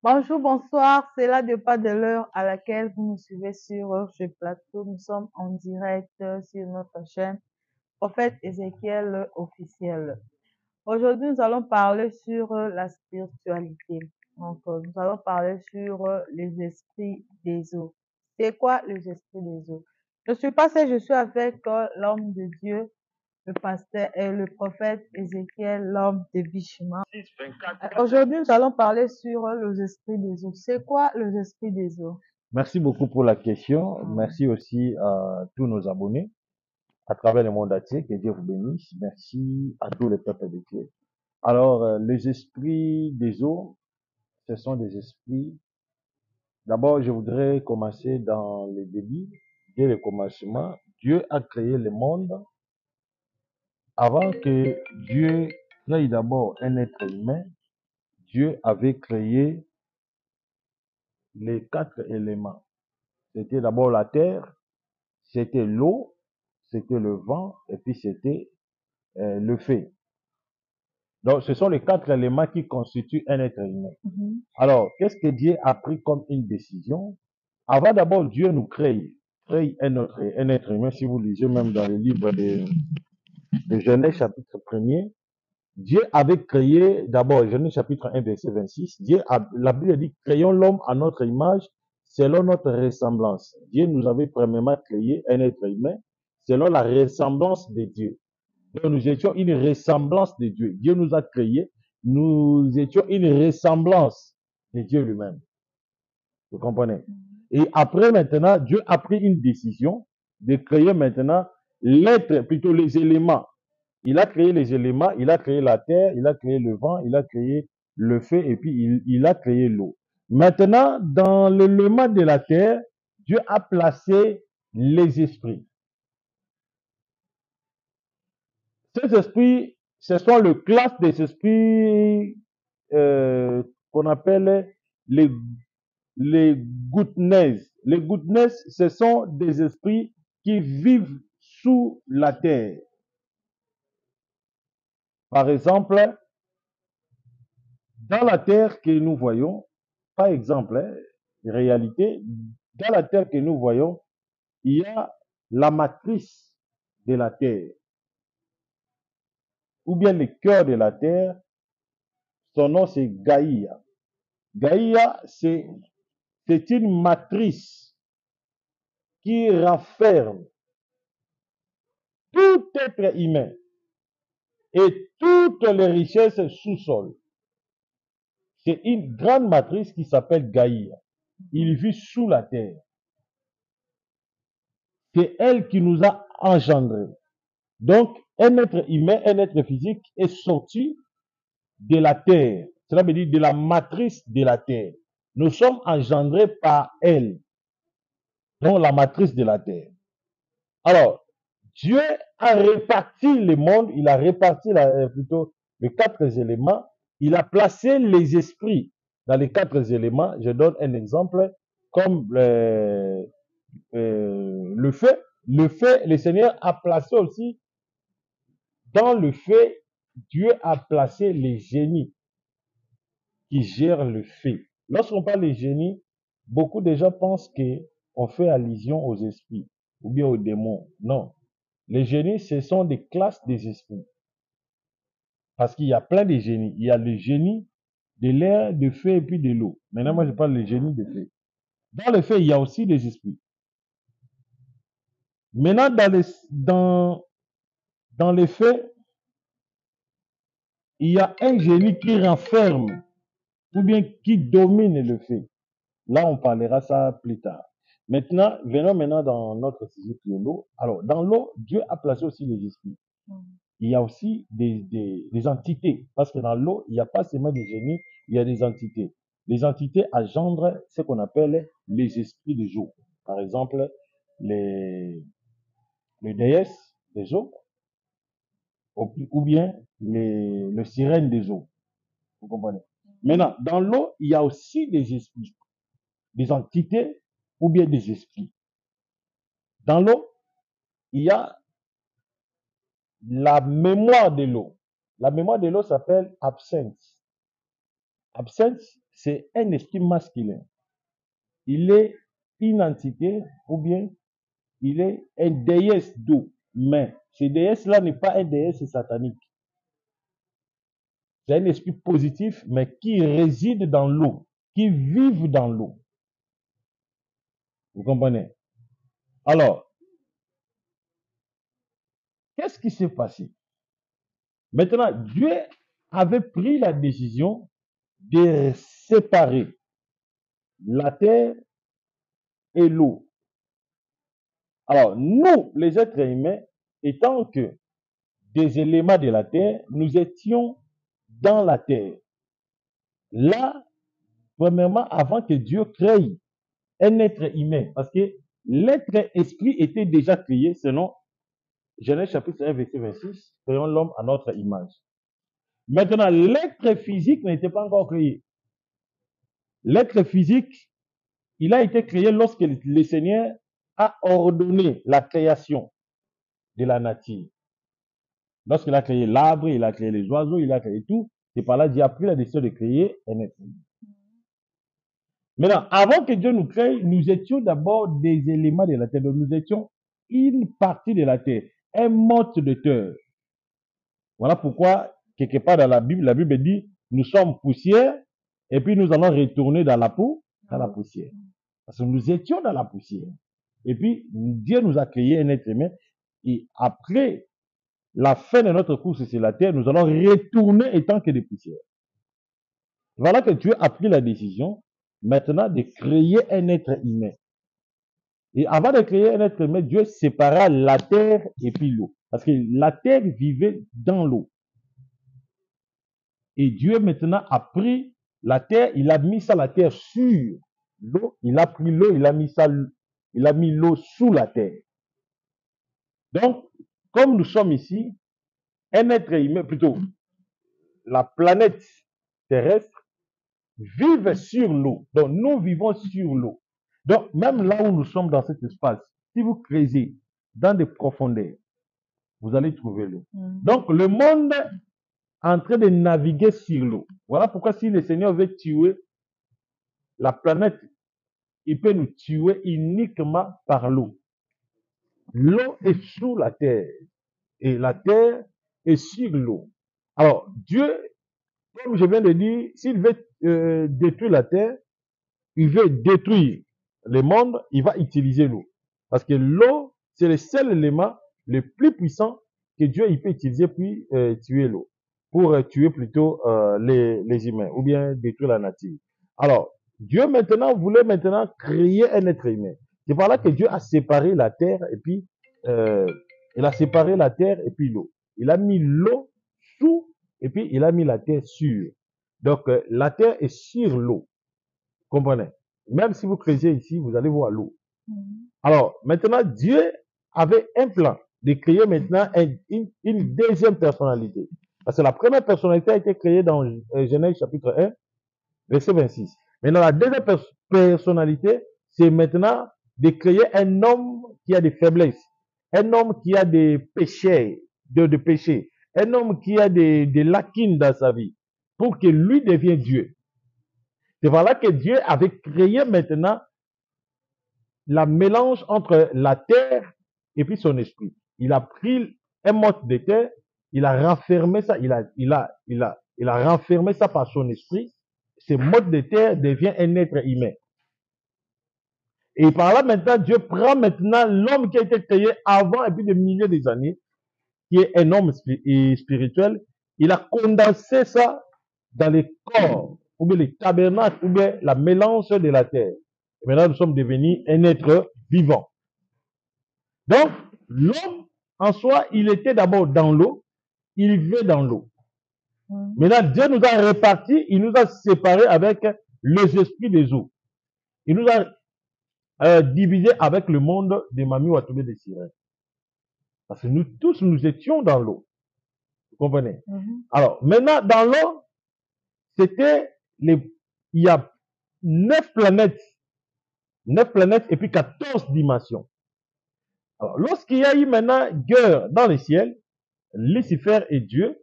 Bonjour, bonsoir. C'est là de pas de l'heure à laquelle vous nous suivez sur ce plateau. Nous sommes en direct sur notre chaîne Prophète Ézéchiel officiel. Aujourd'hui, nous allons parler sur la spiritualité. Donc, nous allons parler sur les esprits des eaux. C'est quoi les esprits des eaux? Je suis passé, je suis avec l'homme de Dieu, le pasteur et le prophète Ézéchiel, l'homme de Bishima. Aujourd'hui, nous allons parler sur les esprits des eaux. C'est quoi les esprits des eaux? Merci beaucoup pour la question. Merci aussi à tous nos abonnés à travers le monde entier. Que Dieu vous bénisse. Merci à tous les peuples de Dieu. Alors, les esprits des eaux, ce sont des esprits. D'abord, je voudrais commencer dans le début, dès le commencement. Dieu a créé le monde. Avant que Dieu crée d'abord un être humain, Dieu avait créé les 4 éléments. C'était d'abord la terre, c'était l'eau, c'était le vent, et puis c'était le feu. Donc, ce sont les 4 éléments qui constituent un être humain. Alors, qu'est-ce que Dieu a pris comme une décision? Avant d'abord, Dieu nous crée un être humain. Si vous lisez même dans le livre de Genèse chapitre 1er, Dieu avait créé, d'abord, Genèse chapitre 1, verset 26, la Bible dit, créons l'homme à notre image, selon notre ressemblance. Dieu nous avait premièrement créé un être humain, selon la ressemblance de Dieu. Donc, nous étions une ressemblance de Dieu. Dieu nous a créés, nous étions une ressemblance de Dieu lui-même. Vous comprenez? Et après, maintenant, Dieu a pris une décision de créer maintenant l'être, plutôt les éléments. Il a créé les éléments, il a créé la terre, il a créé le vent, il a créé le feu et puis il a créé l'eau. Maintenant, dans l'élément de la terre, Dieu a placé les esprits. Ces esprits, ce sont le classe des esprits qu'on appelle les, les goodness. Les goodness, ce sont des esprits qui vivent sous la terre. Par exemple, dans la terre que nous voyons, par exemple, réalité, dans la terre que nous voyons, il y a la matrice de la terre, ou bien le cœur de la terre. Son nom, c'est Gaïa. Gaïa, c'est une matrice qui renferme tout être humain et toutes les richesses sous-sol. C'est une grande matrice qui s'appelle Gaïa. Il vit sous la terre. C'est elle qui nous a engendrés. Donc, un être humain, un être physique est sorti de la terre. Cela veut dire de la matrice de la terre. Nous sommes engendrés par elle. Donc, la matrice de la terre. Alors, Dieu a réparti le monde, il a réparti plutôt les 4 éléments, il a placé les esprits dans les 4 éléments. Je donne un exemple, comme le feu. Le feu, le Seigneur a placé aussi dans le feu, Dieu a placé les génies qui gèrent le feu. Lorsqu'on parle des génies, beaucoup de gens pensent qu'on fait allusion aux esprits ou bien aux démons. Non. Les génies, ce sont des classes des esprits. Parce qu'il y a plein de génies. Il y a le génie de l'air, de feu et puis de l'eau. Maintenant, moi, je parle des génies de feu. Dans le feu, il y a aussi des esprits. Maintenant, dans les feux, il y a un génie qui renferme ou bien qui domine le feu. Là, on parlera ça plus tard. Maintenant, venons maintenant dans notre sujet qui est l'eau. Alors, dans l'eau, Dieu a placé aussi les esprits. Il y a aussi des entités. Parce que dans l'eau, il n'y a pas seulement des génies, il y a des entités. Les entités engendrent ce qu'on appelle les esprits des eaux. Par exemple, les déesses des eaux, ou bien les sirènes des eaux. Vous comprenez? Maintenant, dans l'eau, il y a aussi des esprits, des entités ou bien des esprits. Dans l'eau, il y a la mémoire de l'eau. La mémoire de l'eau s'appelle absinthe. Absinthe, c'est un esprit masculin. Il est une entité ou bien il est un déesse d'eau. Mais ce déesse-là n'est pas un déesse satanique. C'est un esprit positif, mais qui réside dans l'eau, qui vit dans l'eau. Vous comprenez? Alors, qu'est-ce qui s'est passé? Maintenant, Dieu avait pris la décision de séparer la terre et l'eau. Alors, nous, les êtres humains, étant que des éléments de la terre, nous étions dans la terre. Là, premièrement, avant que Dieu crée un être humain, parce que l'être esprit était déjà créé, selon Genèse chapitre 1, verset 26, créons l'homme à notre image. Maintenant, l'être physique n'était pas encore créé. L'être physique, il a été créé lorsque le Seigneur a ordonné la création de la nature. Lorsqu'il a créé l'arbre, il a créé les oiseaux, il a créé tout, c'est par là Dieu a pris la décision de créer un être humain. Maintenant, avant que Dieu nous crée, nous étions d'abord des éléments de la terre. Donc, nous étions une partie de la terre, un mode de terre. Voilà pourquoi, quelque part dans la Bible dit, nous sommes poussière, et puis nous allons retourner dans la poussière. Parce que nous étions dans la poussière. Et puis, Dieu nous a créé un être humain, et après la fin de notre course sur la terre, nous allons retourner étant que des poussières. Voilà que Dieu a pris la décision maintenant de créer un être humain. Et avant de créer un être humain, Dieu sépara la terre et puis l'eau. Parce que la terre vivait dans l'eau. Et Dieu maintenant a pris la terre, il a mis ça la terre sur l'eau, il a pris l'eau, il a mis l'eau sous la terre. Donc, comme nous sommes ici, un être humain, plutôt la planète terrestre, vive sur l'eau. Donc, nous vivons sur l'eau. Donc, même là où nous sommes dans cet espace, si vous creusez dans des profondeurs, vous allez trouver l'eau. Donc, le monde est en train de naviguer sur l'eau. Voilà pourquoi si le Seigneur veut tuer la planète, il peut nous tuer uniquement par l'eau. L'eau est sous la terre et la terre est sur l'eau. Alors, Dieu, comme je viens de dire, s'il veut détruire la terre, il veut détruire le monde, il va utiliser l'eau. Parce que l'eau, c'est le seul élément le plus puissant que Dieu il peut utiliser pour tuer l'eau. Pour tuer plutôt les humains ou bien détruire la nature. Alors, Dieu maintenant voulait maintenant créer un être humain. C'est par là que Dieu a séparé la terre et puis il a séparé la terre et puis l'eau. Il a mis l'eau sous et puis il a mis la terre sur. Donc la terre est sur l'eau. Comprenez? Même si vous creusez ici, vous allez voir l'eau. Alors, maintenant, Dieu avait un plan de créer maintenant une deuxième personnalité. Parce que la première personnalité a été créée dans Genèse chapitre 1, verset 26. Maintenant, la deuxième personnalité, c'est maintenant de créer un homme qui a des faiblesses, un homme qui a des péchés, de péchés, un homme qui a des lacunes dans sa vie, pour que lui devienne Dieu. C'est voilà que Dieu avait créé maintenant la mélange entre la terre et puis son esprit. Il a pris un mode de terre, il a renfermé ça, il a renfermé ça par son esprit. Ce mode de terre devient un être humain. Et par là maintenant, Dieu prend maintenant l'homme qui a été créé avant et puis des milliers d'années, qui est un homme spirituel. Il a condensé ça dans les corps, ou bien les tabernacles, ou bien la mélange de la terre. Et maintenant, nous sommes devenus un être vivant. Donc, l'homme, en soi, il était d'abord dans l'eau, il vivait dans l'eau. Maintenant, Dieu nous a répartis, il nous a séparés avec les esprits des eaux. Il nous a divisés avec le monde des Mami Watoubé des sirènes. Parce que nous tous, nous étions dans l'eau. Vous comprenez? Alors, maintenant, dans l'eau, il y a 9 planètes et puis 14 dimensions. Alors, lorsqu'il y a eu maintenant guerre dans le ciel, Lucifer et Dieu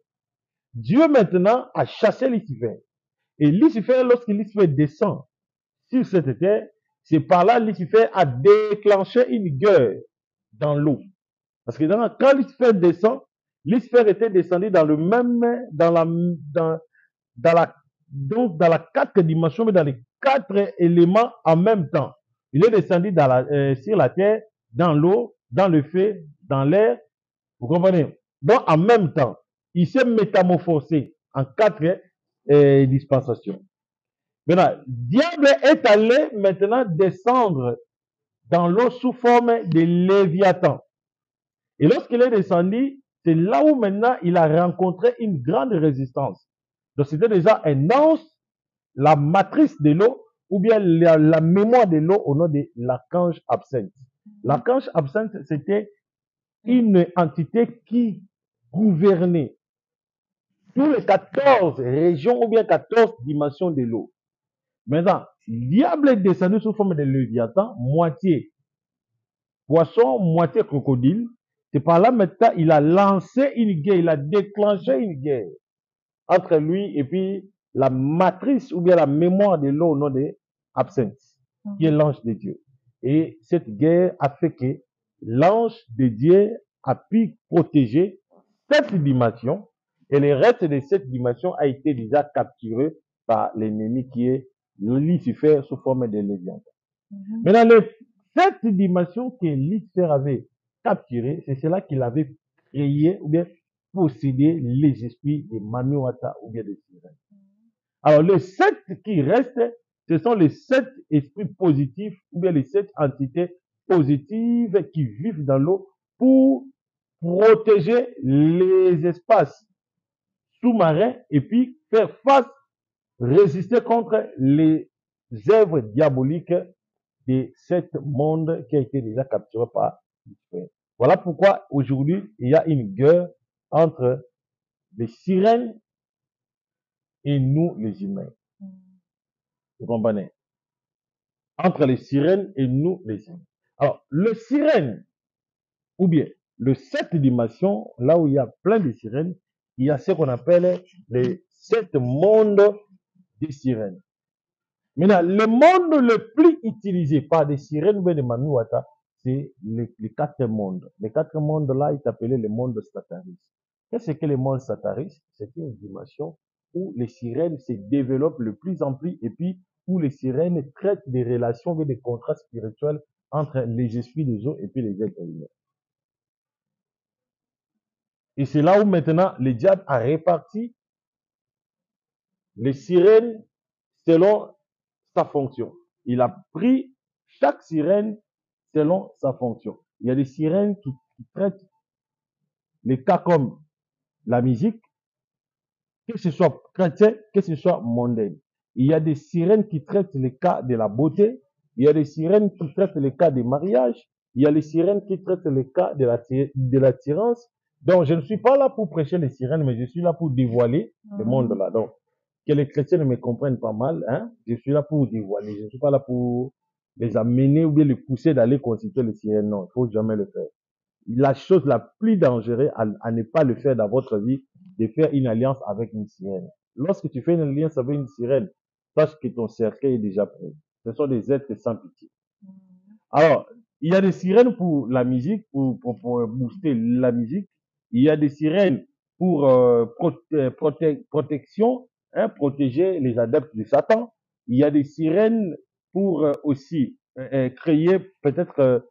maintenant a chassé Lucifer. Et Lucifer, lorsque Lucifer descend sur cette terre, c'est par là Lucifer a déclenché une guerre dans l'eau. Parce que quand Lucifer descend, Lucifer était descendu dans le même, dans la, donc dans la 4 dimensions, mais dans les 4 éléments en même temps. Il est descendu sur la terre, dans l'eau, dans le feu, dans l'air. Vous comprenez? Donc en même temps, il s'est métamorphosé en 4 dispensations. Maintenant, diable est allé maintenant descendre dans l'eau sous forme de Léviathan. Et lorsqu'il est descendu, c'est là où maintenant il a rencontré une grande résistance. Donc c'était déjà un ange, la matrice de l'eau, ou bien la mémoire de l'eau au nom de l'archange absinthe. L'archange absinthe, c'était une entité qui gouvernait tous les 14 régions ou bien 14 dimensions de l'eau. Maintenant, le diable est descendu sous forme de Léviathan, moitié poisson, moitié crocodile. C'est par là maintenant, il a lancé une guerre, il a déclenché une guerre entre lui et puis la matrice ou bien la mémoire de l'eau au nom de Absinthe, qui est l'ange de Dieu. Et cette guerre a fait que l'ange de Dieu a pu protéger cette dimension et le reste de cette dimension a été déjà capturé par l'ennemi qui est Lucifer sous forme de Léviathan. Maintenant, cette dimension que Lucifer avait capturée, c'est cela qu'il avait créé ou bien possédé les esprits de Mamiwata ou bien de sirènes. Alors, les 7 qui restent, ce sont les 7 esprits positifs ou bien les 7 entités positives qui vivent dans l'eau pour protéger les espaces sous-marins et puis faire face, résister contre les œuvres diaboliques de cet monde qui a été déjà capturé par Lucifer. Voilà pourquoi aujourd'hui, il y a une guerre entre les sirènes et nous, les humains. Vous comprenez? Entre les sirènes et nous, les humains. Alors, le sirène, ou bien le 7 dimensions, là où il y a plein de sirènes, il y a ce qu'on appelle les 7 mondes des sirènes. Maintenant, le monde le plus utilisé par des sirènes ou des Mamiwata, c'est les 4 mondes. Les 4 mondes-là, ils appelaient le monde Sataris. Qu'est-ce que le monde Sataris? C'est une dimension où les sirènes se développent le plus en plus et puis où les sirènes traitent des relations et des contrats spirituels entre les esprits des eaux et puis les êtres humains. Et c'est là où maintenant le diable a réparti les sirènes selon sa fonction. Il a pris chaque sirène selon sa fonction. Il y a des sirènes qui traitent les cas comme la musique, que ce soit chrétien, que ce soit mondain. Il y a des sirènes qui traitent les cas de la beauté. Il y a des sirènes qui traitent les cas des mariages. Il y a les sirènes qui traitent les cas de l'attirance. Donc, je ne suis pas là pour prêcher les sirènes, mais je suis là pour dévoiler le monde là. Donc, que les chrétiens ne me comprennent pas mal, hein. Je suis là pour dévoiler. Je ne suis pas là pour les amener ou bien les pousser d'aller consulter les sirènes. Non, il ne faut jamais le faire. La chose la plus dangereuse à ne pas le faire dans votre vie, de faire une alliance avec une sirène. Lorsque tu fais une alliance avec une sirène, sache que ton cercueil est déjà prêt. Ce sont des êtres sans pitié. Alors, il y a des sirènes pour la musique, pour booster la musique. Il y a des sirènes pour protection, hein, protéger les adeptes de Satan. Il y a des sirènes pour aussi créer peut-être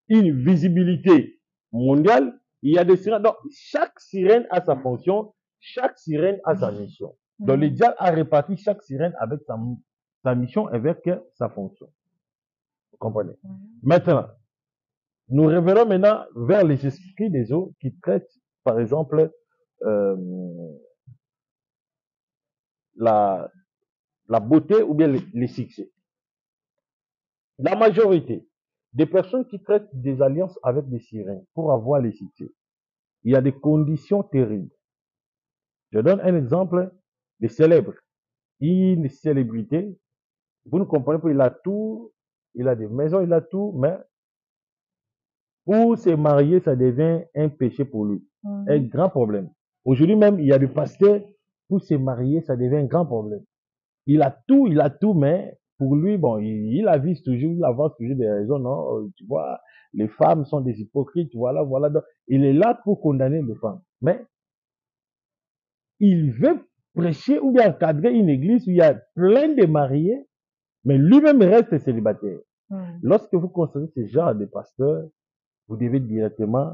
une visibilité mondiale. Il y a des sirènes. Donc, chaque sirène a sa fonction, chaque sirène a sa mission. Donc, le diable a réparti chaque sirène avec sa mission, avec sa fonction. Vous comprenez? Maintenant, nous revenons maintenant vers les esprits des eaux qui traitent, par exemple, la beauté ou bien les succès. La majorité des personnes qui traitent des alliances avec des sirènes pour avoir les succès, il y a des conditions terribles. Je donne un exemple de célèbre. Une célébrité, vous ne comprenez pas, il a tout, il a des maisons, il a tout, mais pour se marier, ça devient un péché pour lui. Un grand problème. Aujourd'hui même, il y a des pasteurs pour se marier, ça devient un grand problème. Il a tout, mais pour lui, bon, il avise toujours, il avance toujours des raisons, non, tu vois, les femmes sont des hypocrites, voilà, voilà. Donc, il est là pour condamner les femmes. Mais il veut prêcher ou bien encadrer une église où il y a plein de mariés, mais lui-même reste célibataire. Lorsque vous constatez ce genre de pasteur, vous devez directement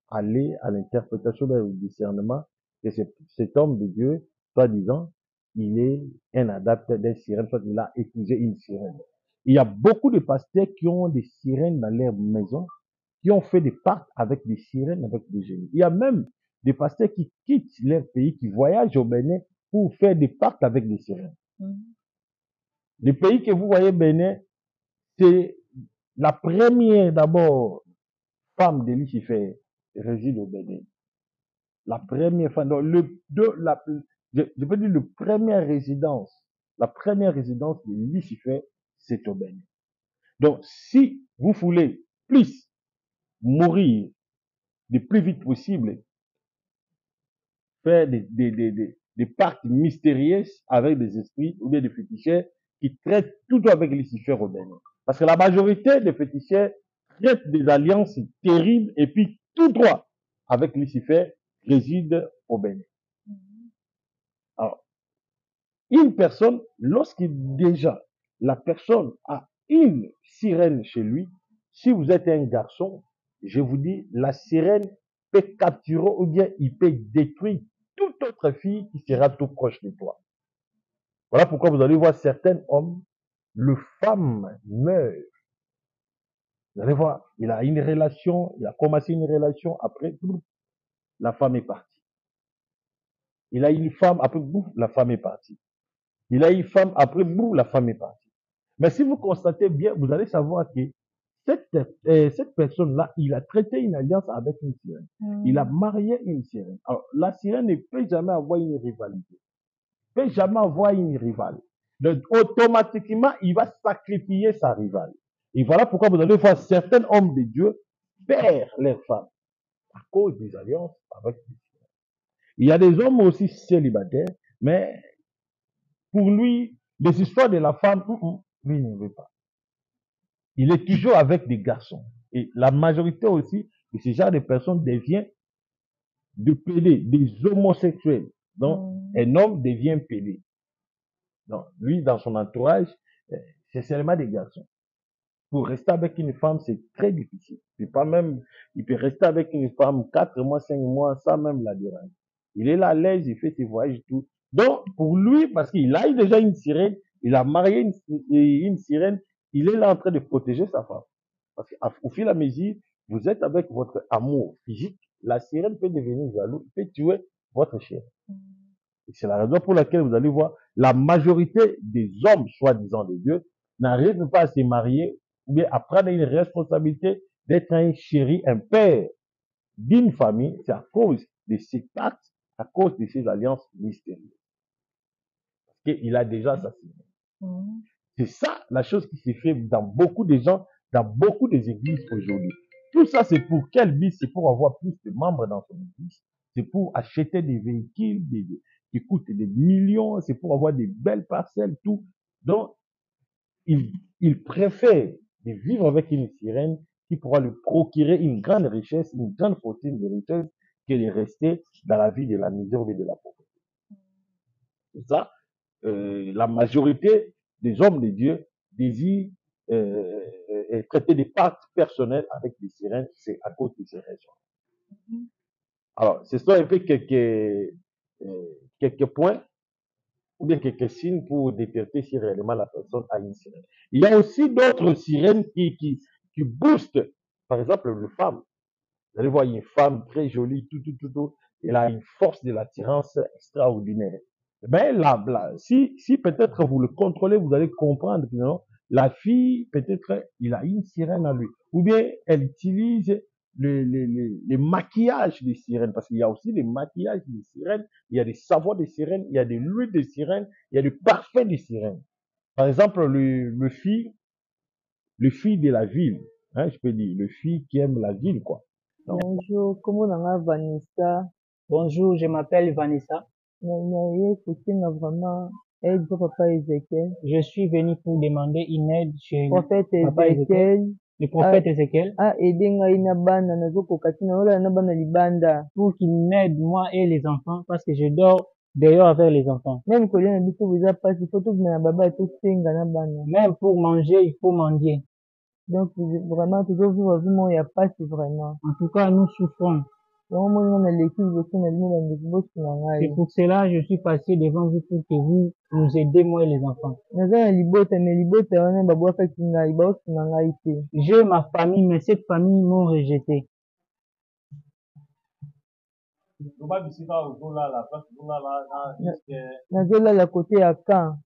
aller à l'interprétation et au discernement que cet homme de Dieu, soi-disant, il est un adepte d'un sirène, soit il a épousé une sirène. Il y a beaucoup de pasteurs qui ont des sirènes dans leur maison, qui ont fait des pactes avec des sirènes, avec des génies. Il y a même des pasteurs qui quittent leur pays, qui voyagent au Bénin pour faire des pactes avec des sirènes. Le pays que vous voyez, Bénin, c'est la première, d'abord, femme de Lucifer réside au Bénin. La première femme, donc je peux dire la première résidence de Lucifer, c'est au Bénin. Donc, si vous voulez plus mourir le plus vite possible, faire des pactes mystérieux avec des esprits ou bien des féticheurs qui traitent tout avec Lucifer au Bénin. Parce que la majorité des féticheurs traitent des alliances terribles et puis tout droit avec Lucifer réside au Bénin. Alors, une personne, déjà la personne a une sirène chez lui, si vous êtes un garçon, je vous dis, la sirène peut capturer ou bien il peut détruire toute autre fille qui sera tout proche de toi. Voilà pourquoi vous allez voir certains hommes, le femme meurt. Vous allez voir, il a une relation, il a commencé une relation, après, la femme est partie. Il a une femme, après, la femme est partie. Il a une femme, après, la femme est partie. Mais si vous constatez bien, vous allez savoir que cette personne-là, il a traité une alliance avec une sirène. Il a marié une sirène. Alors, la sirène ne peut jamais avoir une rivalité. Ne peut jamais avoir une rivale. Donc, automatiquement, il va sacrifier sa rivale. Et voilà pourquoi vous allez voir certains hommes de Dieu perdre leurs femmes à cause des alliances avec les sirènes. Il y a des hommes aussi célibataires, mais pour lui, les histoires de la femme, lui, il ne veut pas. Il est toujours avec des garçons. Et la majorité aussi de ce genre de personnes devient de pédés, des homosexuels. Donc, un homme devient pédé. Donc, lui, dans son entourage, c'est seulement des garçons. Pour rester avec une femme, c'est très difficile. C'est pas même, il peut rester avec une femme 4 mois, 5 mois, sans même la déranger. Il est là à l'aise, il fait ses voyages et tout. Donc, pour lui, parce qu'il a déjà une sirène, il a marié une sirène, il est là en train de protéger sa femme. Parce qu'au fil et à mesure, vous êtes avec votre amour physique, la sirène peut devenir jaloux, peut tuer votre chien. Et c'est la raison pour laquelle vous allez voir, la majorité des hommes, soi-disant de Dieu, n'arrivent pas à se marier ou bien à prendre une responsabilité d'être un chéri, un père d'une famille. C'est à cause de ces pactes, à cause de ces alliances mystérieuses. Parce qu'il a déjà assassiné. C'est ça la chose qui s'est fait dans beaucoup de gens, dans beaucoup des églises aujourd'hui. Tout ça, c'est pour quel but? C'est pour avoir plus de membres dans son église. C'est pour acheter des véhicules qui coûtent des millions. C'est pour avoir des belles parcelles, tout. Donc, il préfère de vivre avec une sirène qui pourra lui procurer une grande richesse, une grande fortune de richesse, que de rester dans la vie de la misère et de la pauvreté. C'est ça. La majorité des hommes de Dieu désirent traiter des pactes personnels avec des sirènes, c'est à cause de ces raisons. Alors, ce sont un peu quelques points ou bien quelques signes pour détecter si réellement la personne a une sirène. Il y a aussi d'autres sirènes qui boostent, par exemple, les femmes. Vous allez voir une femme très jolie, tout, elle a une force de l'attirance extraordinaire. Ben là, si peut-être vous le contrôlez, vous allez comprendre que non, la fille, peut-être, il a une sirène à lui. Ou bien, elle utilise les maquillages des sirènes, parce qu'il y a aussi des maquillages des sirènes, il y a des savons des sirènes, il y a des l'huile des sirènes, il y a des parfums des sirènes. Par exemple, le fille de la ville, hein, je peux dire, le fille qui aime la ville, quoi. Donc, Bonjour, comment on a Vanessa? Bonjour, je m'appelle Vanessa. Vraiment aide pour papa Ézéchiel. Je suis venu pour demander une aide chez Prophète papa Ézéchiel. Ézéchiel Le prophète Ézéchiel. aide ngai na bana nazokoka tina ola na bana libanda. Pour qu'il m'aide moi et les enfants parce que je dors dehors avec les enfants. Même kolia na biso vous a pas il faut tout na baba tout tenga na bana. Même pour manger, il faut mendier. Donc vraiment toujours vivre vraiment il y a pas si vraiment. En tout cas, nous souffrons. C'est pour cela que je suis passé devant vous pour que vous nous aidiez, moi et les enfants. J'ai ma famille, mais cette famille m'ont rejeté. Nazolala côté ya Camp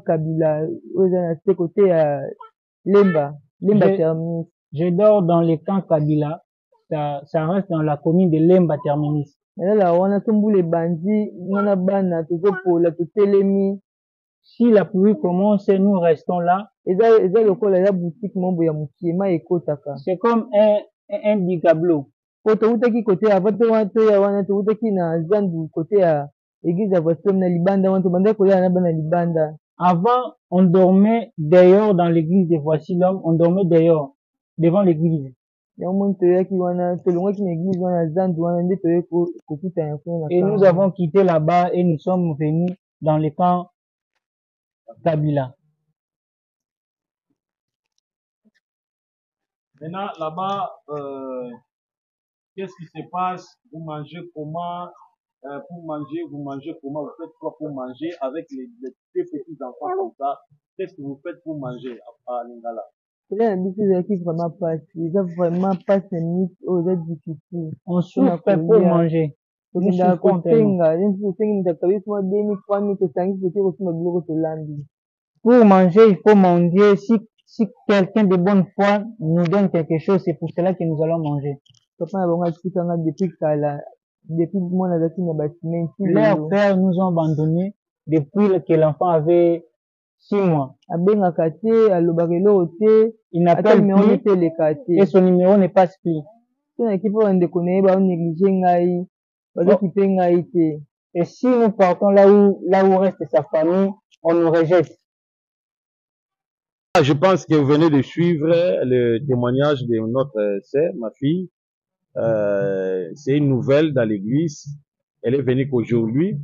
Kabila, côté ya Lemba Terminus. Je dors dans le camp Kabila. Ça reste dans la commune de Lemba Terminus. Si la pluie commence, nous restons là. C'est comme un bigablo. Avant, on dormait dehors dans l'église de Voici l'homme, on dormait dehors, devant l'église. Et nous avons quitté là-bas et nous sommes venus dans le camp Kabila. Maintenant, là-bas, qu'est-ce qui se passe? Vous mangez comment? Pour manger, vous mangez comment? Vous faites quoi pour manger avec les deux petits enfants comme ça? Qu'est-ce que vous faites pour manger à Lingala? On souffre pour manger. Pour manger, il faut manger. Si quelqu'un de bonne foi nous donne quelque chose, c'est pour cela que nous allons manger. Leurs pères nous ont abandonnés depuis que l'enfant avait 6 mois. Il n'appelle plus et son numéro n'est pas pris. Et si nous partons là où reste sa famille, on nous rejette. Je pense que vous venez de suivre le témoignage de notre sœur, ma fille. C'est une nouvelle dans l'église. Elle est venue qu'aujourd'hui.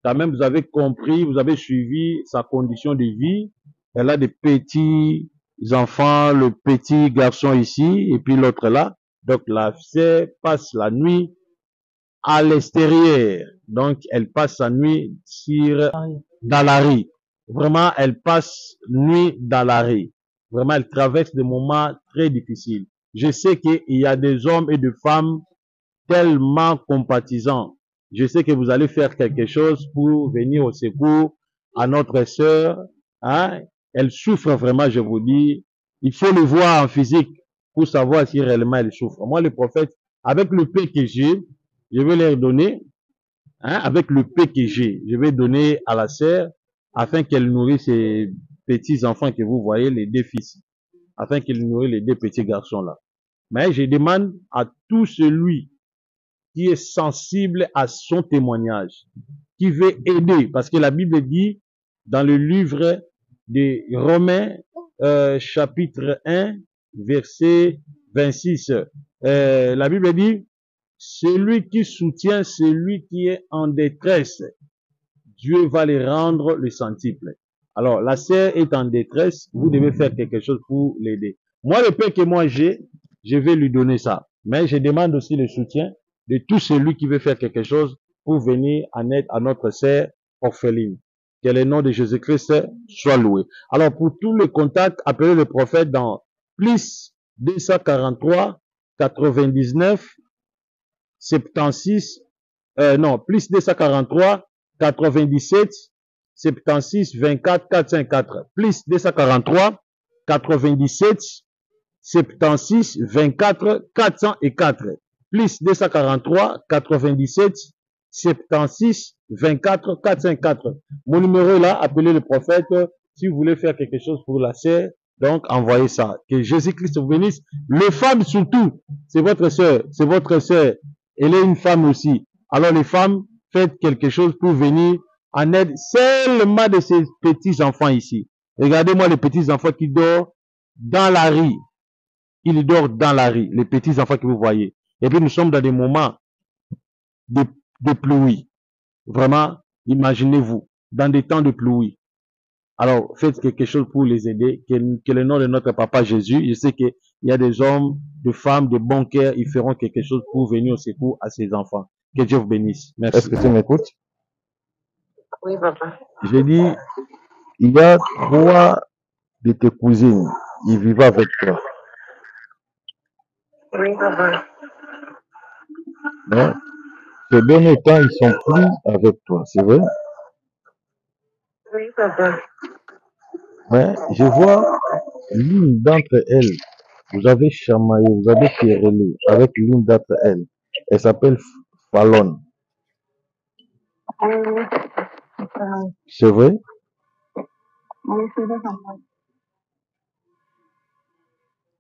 Quand même, vous avez compris, vous avez suivi sa condition de vie. Elle a des petits enfants, le petit garçon ici, et puis l'autre là. Donc, la sœur passe la nuit à l'extérieur. Donc, elle passe sa nuit dans la rue. Vraiment, elle passe nuit dans la rue. Vraiment, elle traverse des moments très difficiles. Je sais qu'il y a des hommes et des femmes tellement compatissants. Je sais que vous allez faire quelque chose pour venir au secours à notre sœur. Hein? Elle souffre vraiment, je vous dis. Il faut le voir en physique pour savoir si réellement elle souffre. Moi, le prophète, avec le paix que j'ai, je vais leur donner. Hein? Avec le paix que j'ai, je vais donner à la sœur afin qu'elle nourrisse ses petits enfants que vous voyez, les 2 fils. Afin qu'elle nourrisse les 2 petits garçons là. Mais je demande à tout celui qui est sensible à son témoignage, qui veut aider, parce que la Bible dit dans le livre de Romains, chapitre 1, verset 26, la Bible dit, celui qui soutient celui qui est en détresse, Dieu va le rendre le centuple. Alors, la sœur est en détresse, vous devez faire quelque chose pour l'aider. Moi, le pain que moi j'ai, je vais lui donner ça. Mais je demande aussi le soutien de tout celui qui veut faire quelque chose pour venir en aide à notre sœur orpheline. Que le nom de Jésus-Christ soit loué. Alors, pour tous les contacts, appelez le prophète dans plus 243 99 76 plus 243 97 76 24 454 plus 243 97 76 24 404 plus 243 97 76 24 454. Mon numéro est là, appelez le prophète si vous voulez faire quelque chose pour la sœur. Donc, envoyez ça. Que Jésus-Christ vous bénisse. Les femmes surtout, c'est votre sœur, c'est votre sœur. Elle est une femme aussi. Alors les femmes, faites quelque chose pour venir en aide seulement de ces petits-enfants ici. Regardez-moi les petits-enfants qui dorment dans la rue. Ils dorment dans la rue, les petits-enfants que vous voyez. Et puis nous sommes dans des moments de pluie. Vraiment, imaginez-vous, dans des temps de pluie. Alors, faites quelque chose pour les aider. Que le nom de notre papa Jésus, je sais qu'il y a des hommes, des femmes, de bons cœurs, ils feront quelque chose pour venir au secours à ces enfants. Que Dieu vous bénisse. Merci. Est-ce que tu m'écoutes? Oui, papa. J'ai dit, il y a 3 de tes cousines, ils vivent avec toi. Oui, papa. Mais ces derniers temps, ils sont plus avec toi, c'est vrai? Oui, papa. Mais je vois l'une d'entre elles, vous avez chamaillé, vous avez querellé avec l'une d'entre elles. Elle s'appelle Fallon. Oui, oui, papa. C'est vrai? Oui, c'est vrai, papa.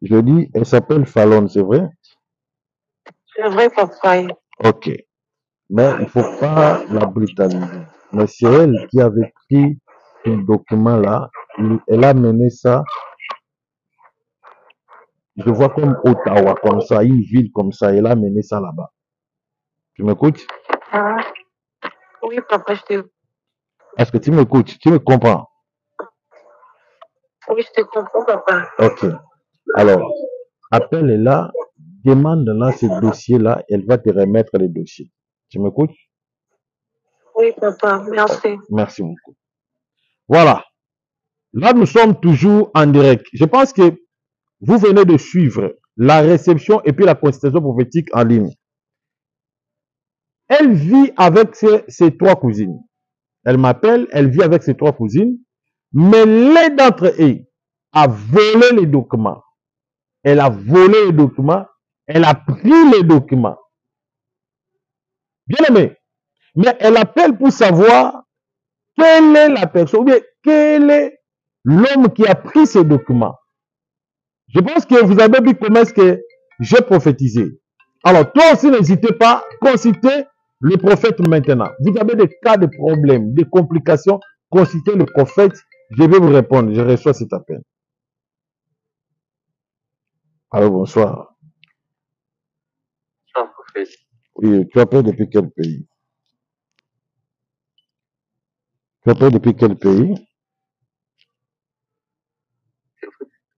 Je dis, elle s'appelle Fallon, c'est vrai? C'est vrai, papa. Ok. Mais il ne faut pas la brutaliser. Mais c'est elle qui avait pris ce document-là. Elle a mené ça, je vois comme Ottawa, comme ça, une ville comme ça. Elle a mené ça là-bas. Tu m'écoutes? Ah, oui, papa, Est-ce que tu m'écoutes? Tu me comprends? oui, je te comprends, papa. Ok. Alors, appelle-la, demande-la ce dossier-là, elle va te remettre le dossier. Tu m'écoutes? Oui, papa, merci. Merci beaucoup. Voilà. Là, nous sommes toujours en direct. Je pense que vous venez de suivre la réception et puis la consultation prophétique en ligne. Elle vit avec ses 3 cousines. Elle m'appelle, elle vit avec ses 3 cousines, mais l'un d'entre eux a volé les documents. Elle a volé les documents, elle a pris les documents. Bien aimé, mais elle appelle pour savoir quelle est la personne, ou bien quel est l'homme qui a pris ces documents. Je pense que vous avez vu comment est-ce que j'ai prophétisé. Alors, toi aussi, n'hésitez pas, consultez le prophète maintenant. Vous avez des cas de problèmes, des complications, consultez le prophète. Je vais vous répondre. Je reçois cet appel. Alors, bonsoir. Bonsoir, prophète. Oui, tu appelles depuis quel pays? Tu appelles depuis quel pays?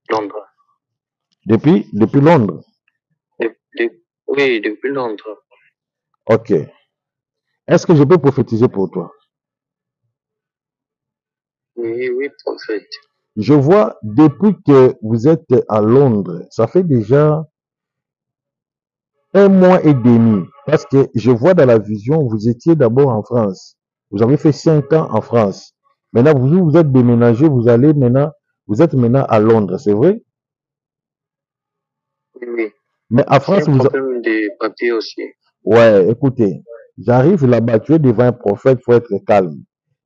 Londres. Depuis Londres. Oui, depuis Londres. Ok. Est-ce que je peux prophétiser pour toi? Oui, oui, prophète. Je vois depuis que vous êtes à Londres, ça fait déjà 1 mois et demi. Parce que je vois dans la vision, vous étiez d'abord en France. Vous avez fait 5 ans en France. Maintenant, vous êtes déménagé, vous êtes maintenant à Londres, c'est vrai? Oui, oui. Mais à C'est France, un problème de papier aussi. Ouais, écoutez, j'arrive là-bas, tu es devant un prophète, il faut être calme.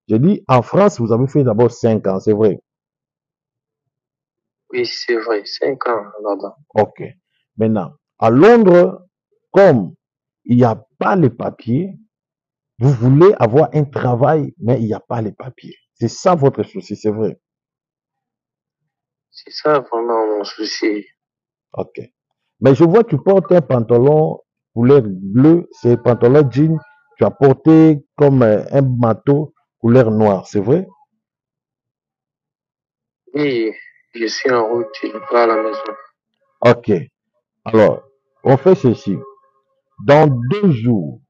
Je dis, en France, vous avez fait d'abord 5 ans, c'est vrai? Oui, c'est vrai, 5 ans là-bas. Ok. Maintenant, à Londres, comme il n'y a pas les papiers, vous voulez avoir un travail, mais il n'y a pas les papiers. C'est ça votre souci, c'est vrai? C'est ça vraiment mon souci. Ok. Mais je vois que tu portes un pantalon couleur bleue, c'est pantalon jean, tu as porté comme un manteau couleur noire, c'est vrai? Oui, je suis en route, je pars à la maison. Ok. Alors, on fait ceci. Dans 2 jours,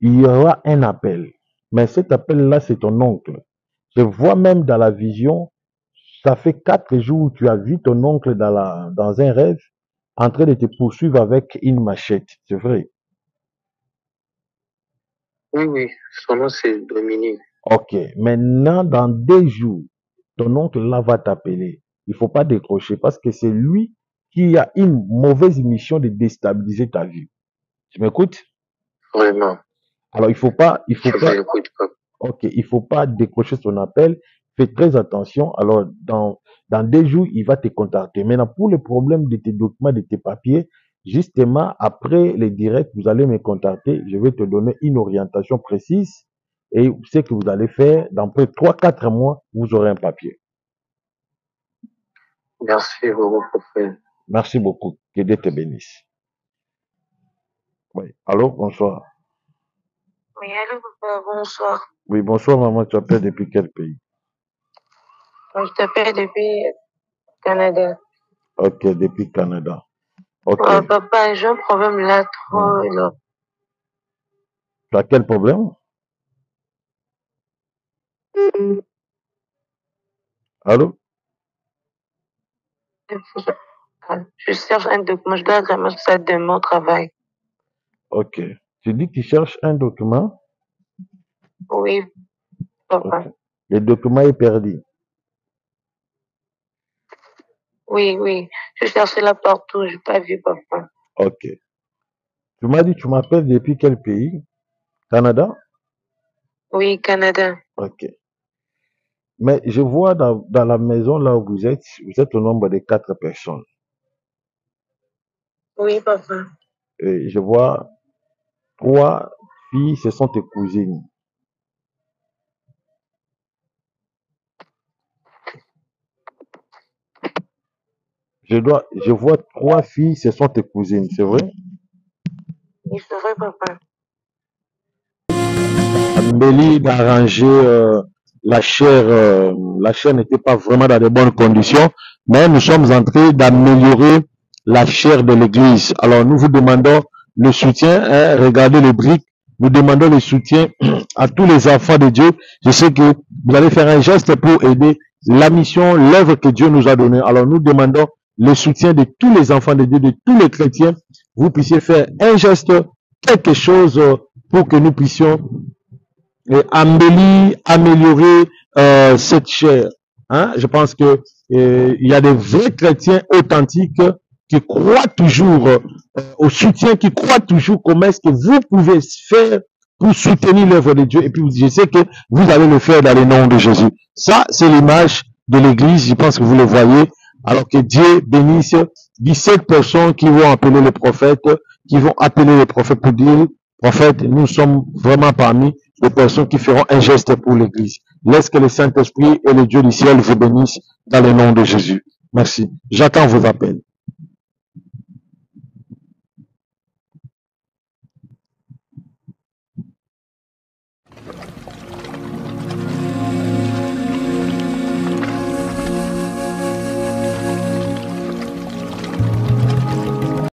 il y aura un appel. Mais cet appel-là, c'est ton oncle. Je vois même dans la vision, ça fait 4 jours où tu as vu ton oncle dans un rêve en train de te poursuivre avec une machette. C'est vrai? Oui, oui, son nom c'est Dominique. Ok. Maintenant, dans 2 jours, ton oncle là va t'appeler. Il ne faut pas décrocher parce que c'est lui qui a une mauvaise mission de déstabiliser ta vie. Tu m'écoutes? Vraiment, Alors, il je vous écoute pas. ok, il faut pas décrocher son appel. Fais très attention. Alors, dans 2 jours, il va te contacter. Maintenant, pour le problème de tes documents, de tes papiers, Justement, après les directs, vous allez me contacter. Je vais te donner une orientation précise. Et ce que vous allez faire, dans près de 3-4 mois, vous aurez un papier. Merci beaucoup, prophète. Merci beaucoup. Que Dieu te bénisse. Oui. Allô, bonsoir. Oui, allô, papa, bonsoir. Oui, bonsoir, maman. Tu appelles depuis quel pays? Je t'appelle depuis Canada. Ok, depuis Canada. Ok. Papa, j'ai un problème là, trop énorme. Tu as quel problème? Allô? Je cherche un document, je dois ramasser ça de mon travail. Ok. Tu dis que tu cherches un document? Oui, papa. Ok. Le document est perdu. Oui, oui. Je cherchais là partout, je n'ai pas vu, papa. Ok. Tu m'as dit, tu m'appelles depuis quel pays? Canada? Oui, Canada. Ok. Mais je vois dans la maison là où vous êtes au nombre de 4 personnes. Oui, papa. Et je vois 3 filles, ce sont tes cousines. Je vois 3 filles, ce sont tes cousines, c'est vrai? Oui, c'est vrai, papa. Amélie d'arranger la chair n'était pas vraiment dans de bonnes conditions, mais nous sommes en train d'améliorer la chair de l'église. Alors nous vous demandons le soutien, hein, regardez les briques, nous demandons le soutien à tous les enfants de Dieu. Je sais que vous allez faire un geste pour aider la mission, l'œuvre que Dieu nous a donnée. Alors nous demandons le soutien de tous les enfants de Dieu, de tous les chrétiens. Vous puissiez faire un geste, quelque chose pour que nous puissions améliorer cette chair. Hein? Je pense que il y a des vrais chrétiens authentiques qui croient toujours au soutien, qui croient toujours comment est-ce que vous pouvez faire pour soutenir l'œuvre de Dieu. Et puis je sais que vous allez le faire dans le nom de Jésus. Ça, c'est l'image de l'église. Je pense que vous le voyez. Alors que Dieu bénisse 17 personnes qui vont appeler le prophète, pour dire, prophète, nous sommes vraiment parmi les personnes qui feront un geste pour l'église. Laisse que le Saint-Esprit et le Dieu du ciel vous bénissent dans le nom de Jésus. Merci. J'attends vos appels.